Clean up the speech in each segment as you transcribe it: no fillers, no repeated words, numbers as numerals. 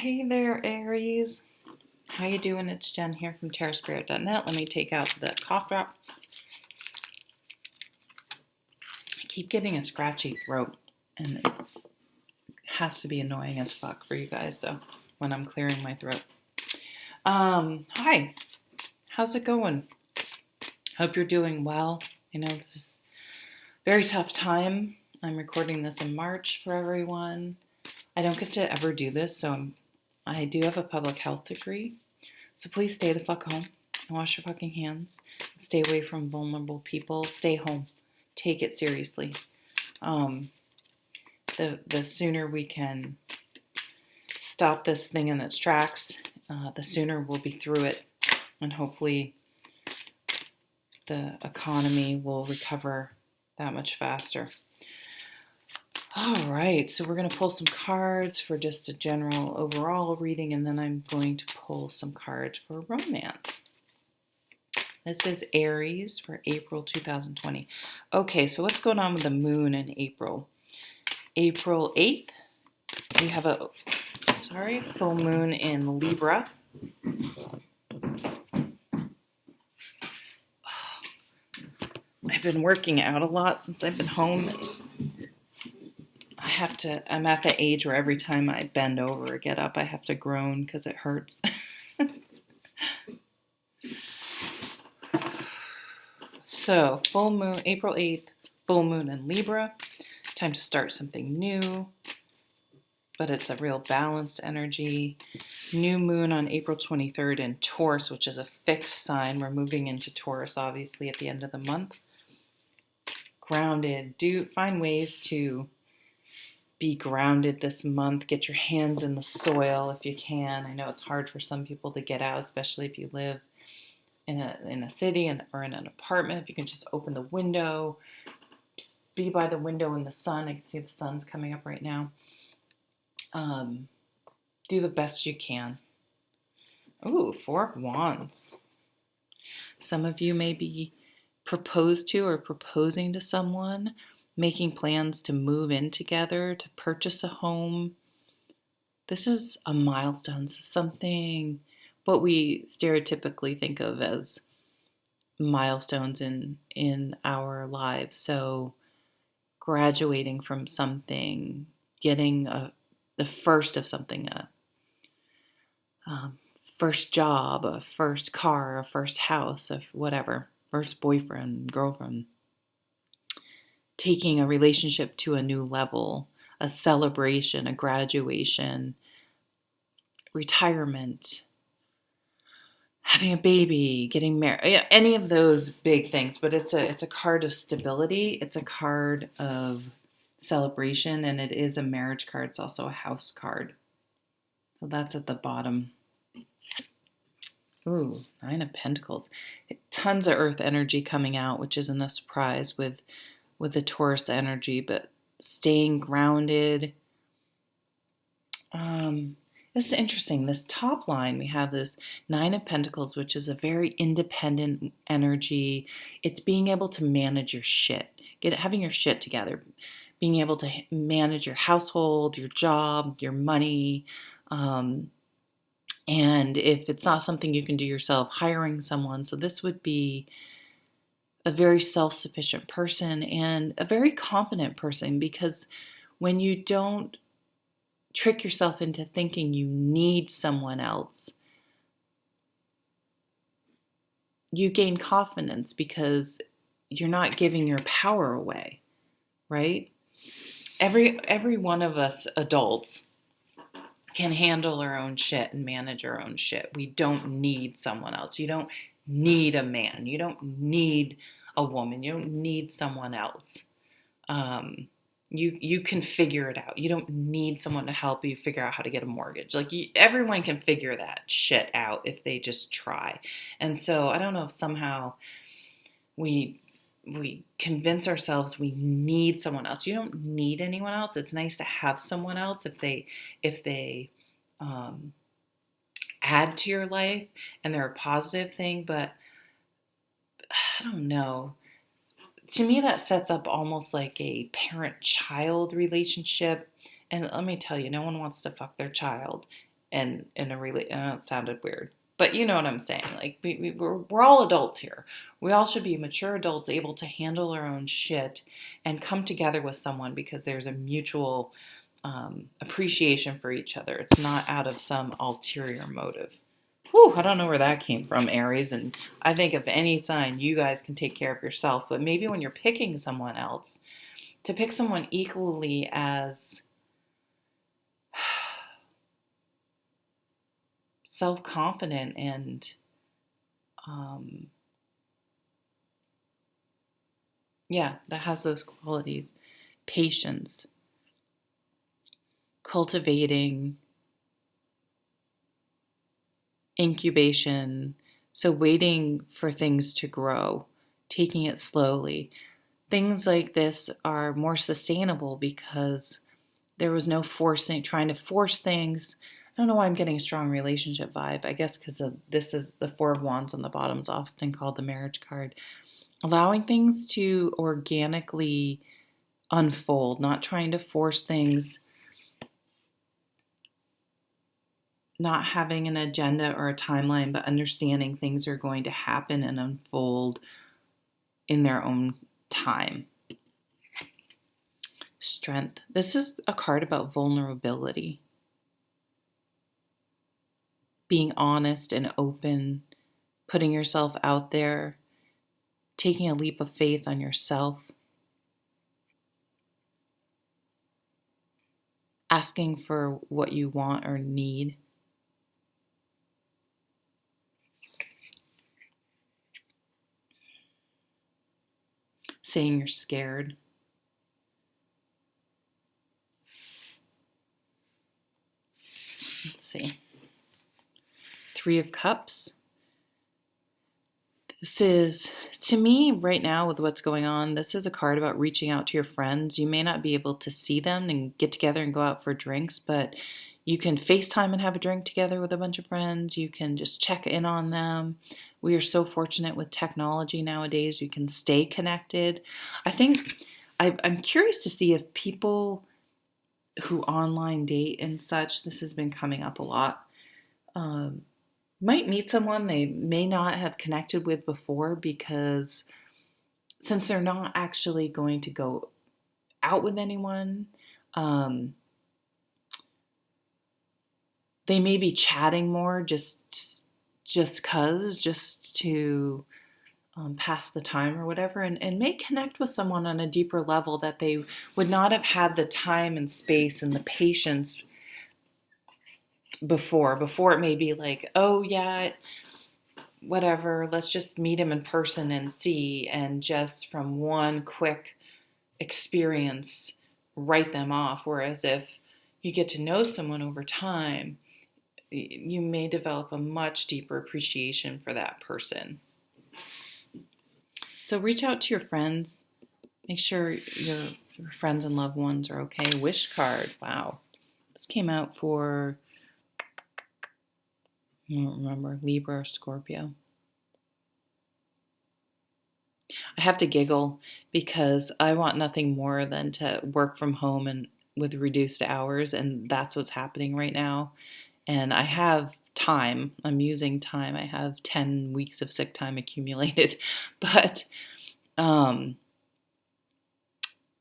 Hey there, Aries. How you doing? It's Jen here from TarotSpirit.net. Let me take out the cough drop. I keep getting a scratchy throat, and it has to be annoying as fuck for you guys. So when I'm clearing my throat, hi. How's it going? Hope you're doing well. I know this is a very tough time. I'm recording this in March for everyone. I don't get to ever do this, so I do have a public health degree. So please stay the fuck home and wash your fucking hands. Stay away from vulnerable people. Stay home. Take it seriously. The sooner we can stop this thing in its tracks, the sooner we'll be through it. And hopefully the economy will recover that much faster. All right, so we're going to pull some cards for just a general overall reading, and then I'm going to pull some cards for romance. This is Aries for April 2020. Okay, so what's going on with the moon in April? April 8th, we have a full moon in Libra. I've been working out a lot since I've been home. I'm at the age where every time I bend over or get up, I have to groan because it hurts. So, full moon, April 8th, full moon in Libra. Time to start something new, but it's a real balanced energy. New moon on April 23rd in Taurus, which is a fixed sign. We're moving into Taurus, obviously, at the end of the month. Grounded. Find ways to be grounded this month. Get your hands in the soil if you can. I know it's hard for some people to get out, especially if you live in a city or in an apartment. If you can just open the window, be by the window in the sun. I can see the sun's coming up right now. Do the best you can. Ooh, 4 of Wands. Some of you may be proposed to or proposing to someone, making plans to move in together, to purchase a home. This is a milestone, so something what we stereotypically think of as milestones in our lives. So graduating from something, getting the first of something, a first job, a first car, a first house, a whatever, first boyfriend, girlfriend. Taking a relationship to a new level, a celebration, a graduation, retirement, having a baby, getting married, any of those big things. But it's a card of stability. It's a card of celebration, and it is a marriage card. It's also a house card. So that's at the bottom. Ooh, 9 of Pentacles. Tons of earth energy coming out, which isn't a surprise with the Taurus energy, but staying grounded. This is interesting. This top line, we have this 9 of Pentacles, which is a very independent energy. It's being able to manage your shit, having your shit together, being able to manage your household, your job, your money. And if it's not something you can do yourself, hiring someone. So this would be a very self-sufficient person and a very competent person, because when you don't trick yourself into thinking you need someone else, you gain confidence because you're not giving your power away, right? Every one of us adults can handle our own shit and manage our own shit. We don't need someone else. You don't need a man. You don't need a woman. You don't need someone else. You can figure it out. You don't need someone to help you figure out how to get a mortgage. Everyone can figure that shit out if they just try. And so I don't know if somehow we convince ourselves we need someone else. You don't need anyone else. It's nice to have someone else if they add to your life and they're a positive thing. But I don't know. To me, that sets up almost like a parent-child relationship. And let me tell you, no one wants to fuck their child. and in a really, it sounded weird, but you know what I'm saying. Like we're all adults here. We all should be mature adults able to handle our own shit and come together with someone because there's a mutual appreciation for each other. It's not out of some ulterior motive. Whew, I don't know where that came from, Aries. And I think if any sign, you guys can take care of yourself. But maybe when you're picking someone else, to pick someone equally as self-confident and that has those qualities. Patience, cultivating, incubation. So waiting for things to grow, taking it slowly. Things like this are more sustainable because there was no forcing, trying to force things. I don't know why I'm getting a strong relationship vibe. I guess because this is the Four of Wands on the bottom is often called the marriage card. Allowing things to organically unfold, not trying to force things, not having an agenda or a timeline, but understanding things are going to happen and unfold in their own time. Strength. This is a card about vulnerability. Being honest and open, putting yourself out there, taking a leap of faith on yourself, asking for what you want or need. Saying you're scared. Let's see. Three of Cups. This is, to me, right now with what's going on, this is a card about reaching out to your friends. You may not be able to see them and get together and go out for drinks, but you can FaceTime and have a drink together with a bunch of friends. You can just check in on them. We are so fortunate with technology nowadays. You can stay connected. I think I'm curious to see if people who online date and such, this has been coming up a lot, might meet someone they may not have connected with before, because since they're not actually going to go out with anyone, they may be chatting more just to pass the time or whatever, and may connect with someone on a deeper level that they would not have had the time and space and the patience before it may be like, oh yeah, whatever, let's just meet him in person and see, and just from one quick experience write them off. Whereas if you get to know someone over time, you may develop a much deeper appreciation for that person. So reach out to your friends. Make sure your friends and loved ones are okay. Wish card. Wow. This came out for, I don't remember, Libra or Scorpio. I have to giggle because I want nothing more than to work from home and with reduced hours, and that's what's happening right now. And I have time. I'm using time. I have 10 weeks of sick time accumulated. But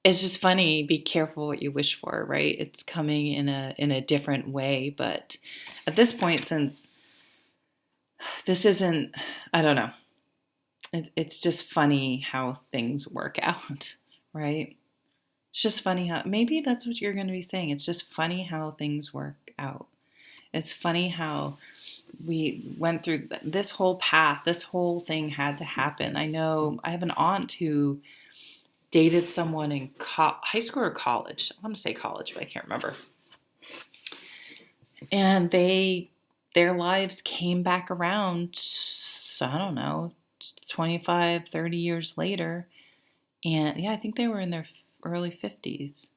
it's just funny. Be careful what you wish for, right? It's coming in a different way. But at this point, since this isn't, I don't know. It's just funny how things work out, right? It's just funny how, maybe that's what you're going to be saying. It's just funny how things work out. It's funny how we went through this whole path. This whole thing had to happen. I know I have an aunt who dated someone in high school or college. I want to say college, but I can't remember. And their lives came back around, I don't know, 25, 30 years later. And yeah, I think they were in their early 50s.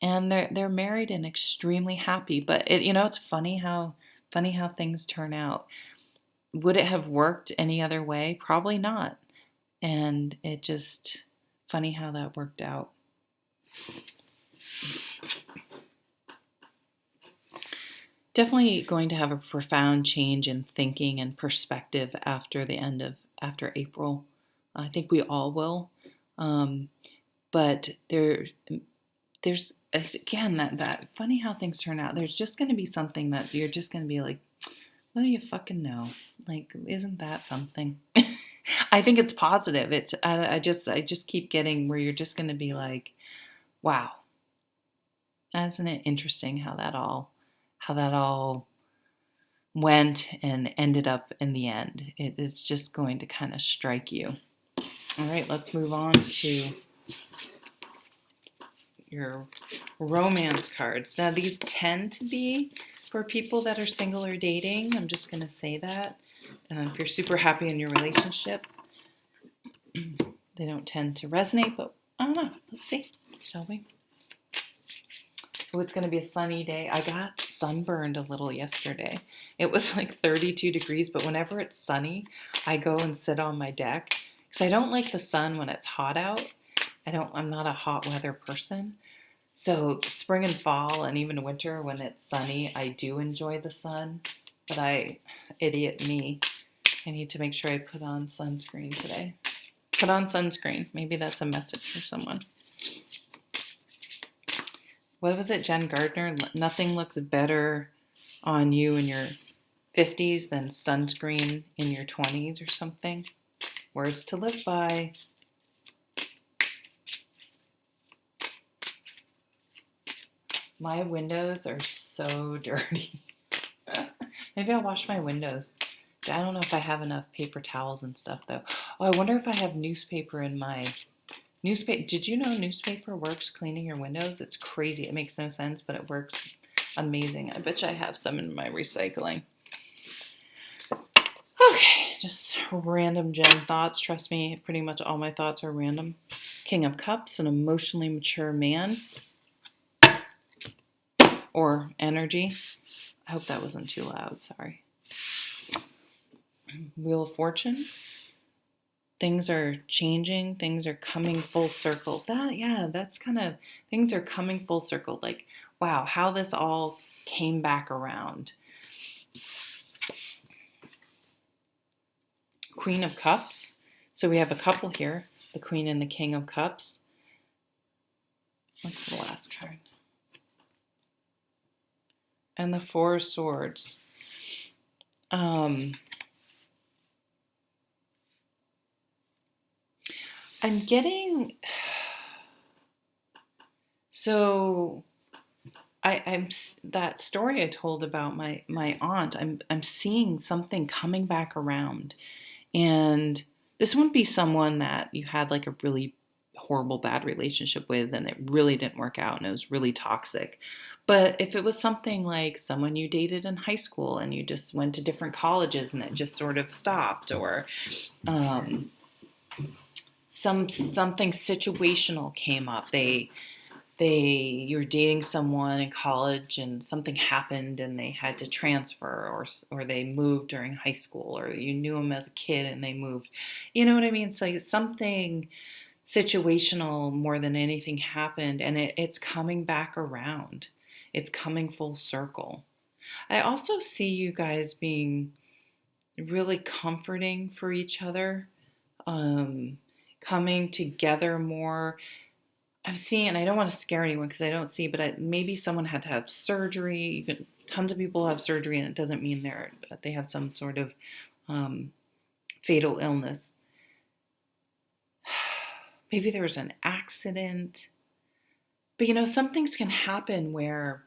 And they're married and extremely happy. But it's funny how things turn out. Would it have worked any other way? Probably not. And it just funny how that worked out. definitely going to have a profound change in thinking and perspective after April. I think we all will. But there's again that funny how things turn out. There's just going to be something that you're just going to be like, well, you fucking know. Like, isn't that something? I think it's positive. I just keep getting where you're just going to be like, wow, isn't it interesting how that all went and ended up in the end. It's just going to kind of strike you. All right, let's move on to your romance cards. Now, these tend to be for people that are single or dating. I'm just going to say that. If you're super happy in your relationship, they don't tend to resonate, but I don't know. Let's see, shall we? Oh, it's going to be a sunny day. I got sunburned a little yesterday. It was like 32 degrees, but whenever it's sunny, I go and sit on my deck because I don't like the sun when it's hot out. I'm not a hot weather person. So spring and fall and even winter when it's sunny, I do enjoy the sun. But idiot me, I need to make sure I put on sunscreen today. Put on sunscreen. Maybe that's a message for someone. What was it, Jen Gardner? Nothing looks better on you in your 50s than sunscreen in your 20s or something. Words to live by. My windows are so dirty. Maybe I'll wash my windows. I don't know if I have enough paper towels and stuff, though. Oh, I wonder if I have newspaper in my... Newspaper. Did you know newspaper works cleaning your windows? It's crazy. It makes no sense, but it works amazing. I bet you I have some in my recycling. Okay, just random Jen thoughts. Trust me, pretty much all my thoughts are random. King of Cups, an emotionally mature man. Or energy. I hope that wasn't too loud, sorry. Wheel of Fortune. Things are changing. Things are coming full circle. That's kind of, things are coming full circle. Like, wow, how this all came back around. Queen of Cups. So we have a couple here, the Queen and the King of Cups. What's the last card? And the Four of Swords. I'm getting, so I'm that story I told about my aunt. I'm seeing something coming back around, and this wouldn't be someone that you had like a really horrible bad relationship with, and it really didn't work out, and it was really toxic. But if it was something like someone you dated in high school, and you just went to different colleges, and it just sort of stopped, or something situational came up. You were dating someone in college and something happened and they had to transfer, or they moved during high school, or you knew them as a kid and they moved. You know what I mean? So something situational more than anything happened, and it's coming back around. It's coming full circle. I also see you guys being really comforting for each other, coming together more. I'm seeing, and I don't want to scare anyone because I don't see, but maybe someone had to have surgery. Tons of people have surgery, and it doesn't mean they have some sort of fatal illness. Maybe there was an accident. But some things can happen where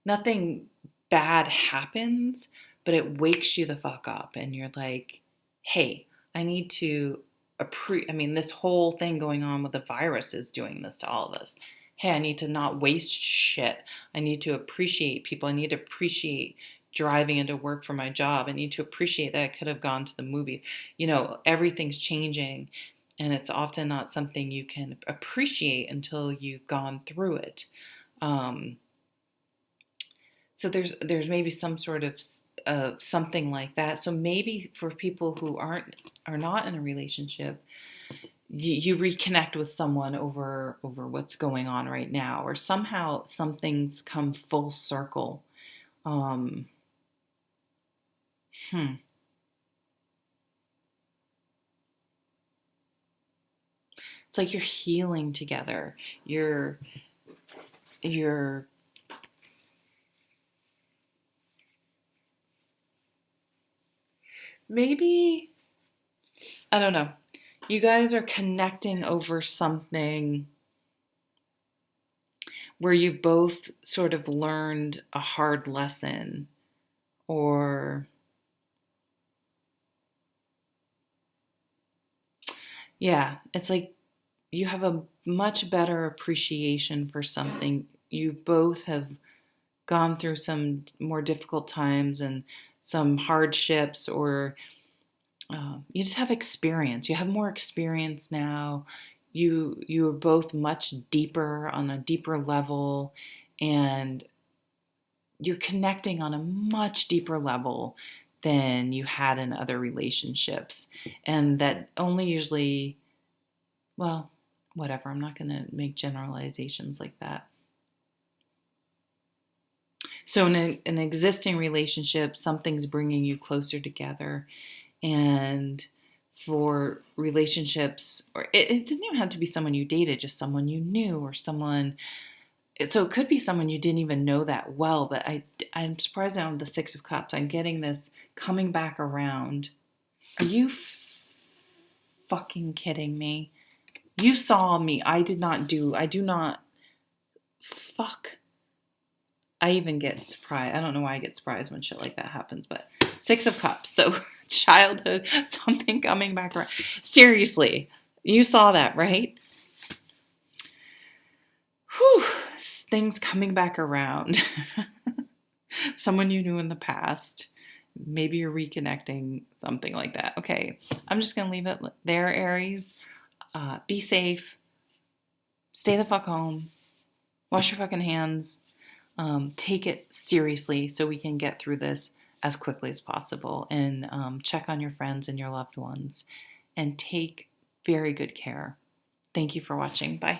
nothing bad happens, but it wakes you the fuck up, and you're like, hey, I need to this whole thing going on with the virus is doing this to all of us. Hey, I need to not waste shit. I need to appreciate people. I need to appreciate driving into work for my job. I need to appreciate that I could have gone to the movie. Everything's changing, and it's often not something you can appreciate until you've gone through it. So there's maybe some sort of something like that. So maybe for people who are not in a relationship, you reconnect with someone over what's going on right now, or somehow some things come full circle, Um, hmm. It's like you're healing together. You're maybe, I don't know. You guys are connecting over something where you both sort of learned a hard lesson, or yeah, it's like you have a much better appreciation for something. You both have gone through some more difficult times and some hardships, or you just have experience. You have more experience now. You are both much deeper, on a deeper level, and you're connecting on a much deeper level than you had in other relationships. And that only usually, well, whatever, I'm not going to make generalizations like that. So in an existing relationship, something's bringing you closer together. And for relationships, or it didn't even have to be someone you dated, just someone you knew, or someone, so it could be someone you didn't even know that well. But I'm surprised now with the Six of Cups, I'm getting this coming back around. Are you fucking kidding me? You saw me. I do not, fuck. I even get surprised. I don't know why I get surprised when shit like that happens, but Six of Cups. So childhood, something coming back around. Seriously, you saw that, right? Whew, things coming back around. Someone you knew in the past. Maybe you're reconnecting, something like that. Okay, I'm just going to leave it there, Aries. Be safe. Stay the fuck home. Wash your fucking hands. Take it seriously so we can get through this as quickly as possible, and check on your friends and your loved ones, and take very good care. Thank you for watching. Bye.